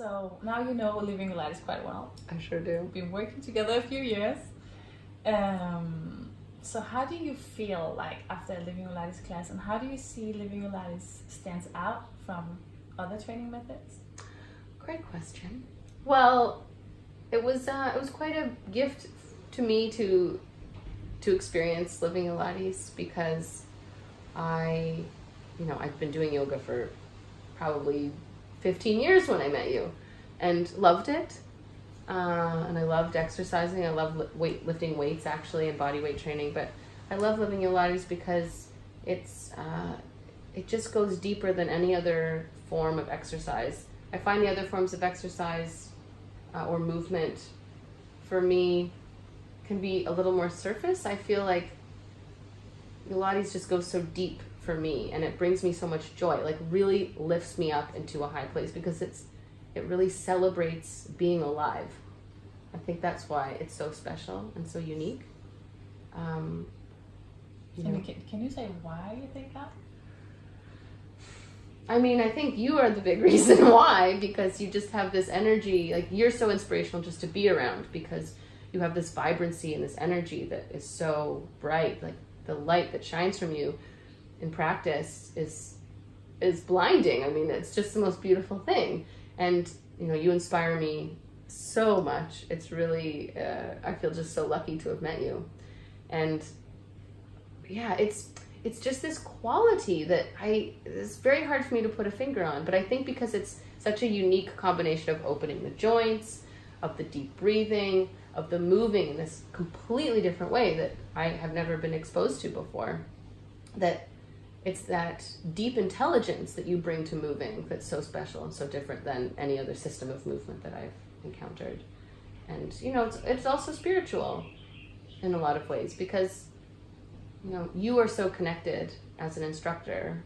So now you know Living Yolates quite well. I sure do. We've been working together a few years. So how do you feel like after a Living Yolates class, and how do you see Living Yolates stands out from other training methods? Great question. Well, it was quite a gift to me to experience Living Yolates, because I've been doing yoga for probably 15 years when I met you, and loved it. And I loved exercising. I love lifting weights, actually, and body weight training. But I love Living Yolates because it just goes deeper than any other form of exercise. I find the other forms of exercise or movement, for me, can be a little more surface. I feel like Yolates just goes so deep for me, and it brings me so much joy. Like, really lifts me up into a high place, because it really celebrates being alive. I think that's why it's so special and so unique. Can you say why you think that? I mean, I think you are the big reason why, because you just have this energy. Like, you're so inspirational just to be around, because you have this vibrancy and this energy that is so bright. Like, the light that shines from you in practice is blinding. I mean, it's just the most beautiful thing. And, you inspire me so much. It's really, I feel just so lucky to have met you. And yeah, it's just this quality that it's very hard for me to put a finger on, but I think because it's such a unique combination of opening the joints, of the deep breathing, of the moving in this completely different way that I have never been exposed to before, that it's that deep intelligence that you bring to moving that's so special and so different than any other system of movement that I've encountered. And, it's also spiritual in a lot of ways, because, you are so connected as an instructor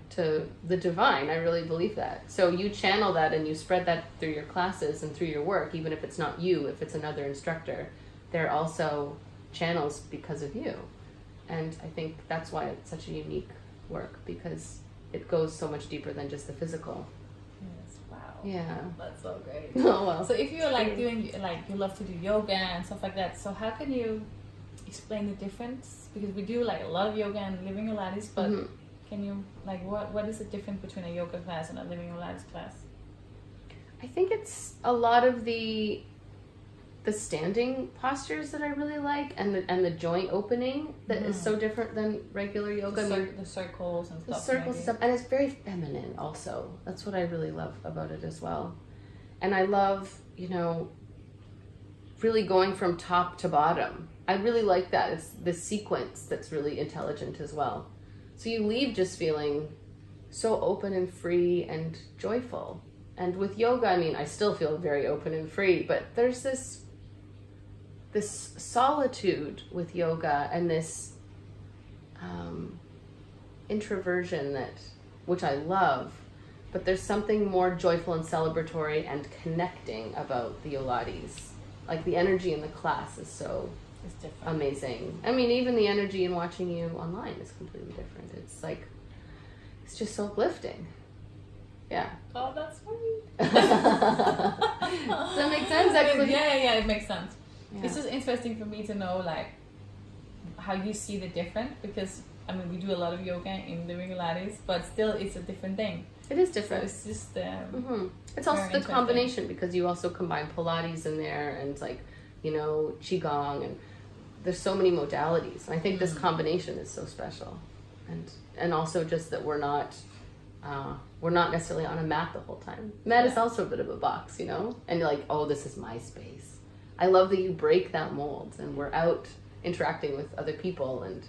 to the divine. I really believe that. So you channel that and you spread that through your classes and through your work, even if it's not you, if it's another instructor. They're also channels because of you. And I think that's why it's such a unique work, because it goes so much deeper than just the physical. Yes, wow. Yeah. That's so great. Oh, well. So if you're doing, you love to do yoga and stuff like that, so how can you explain the difference? Because we do a lot of yoga and Living Yolates, but can you, what is the difference between a yoga class and a Living Yolates class? I think it's a lot of the standing postures that I really like, and the joint opening that is so different than regular yoga. The circles and stuff. The circles and stuff, and it's very feminine also. That's what I really love about it as well. And I love, really going from top to bottom. I really like that. It's the sequence that's really intelligent as well. So you leave just feeling so open and free and joyful. And with yoga, I still feel very open and free, but there's this solitude with yoga, and this introversion which I love, but there's something more joyful and celebratory and connecting about the Yolates. Like, the energy in the class is so amazing. Even the energy in watching you online is completely different. It's just so uplifting. Yeah. Oh, that's sweet. Does that make sense, actually? Yeah, it makes sense. Yeah. It's just interesting for me to know, how you see the difference, because, we do a lot of yoga in Living Yolates, but still it's a different thing. It is different. So it's just... It's also the combination, because you also combine Pilates in there, and Qigong, and there's so many modalities. And I think this combination is so special. And also just that we're not necessarily on a mat the whole time. Mat is also a bit of a box, And you're like, oh, this is my space. I love that you break that mold, and we're out interacting with other people and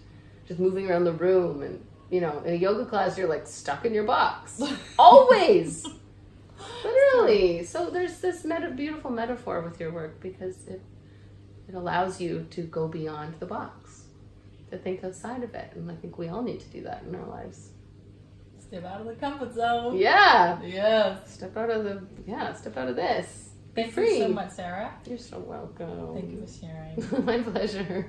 just moving around the room. And, in a yoga class, you're stuck in your box. Always! Literally. So there's this beautiful metaphor with your work, because it allows you to go beyond the box, to think outside of it. And I think we all need to do that in our lives. Step out of the comfort zone. Yeah. Yes. Step out of this. Be Thank free. you so much, Sarah. You're so welcome. Thank you for sharing. My pleasure.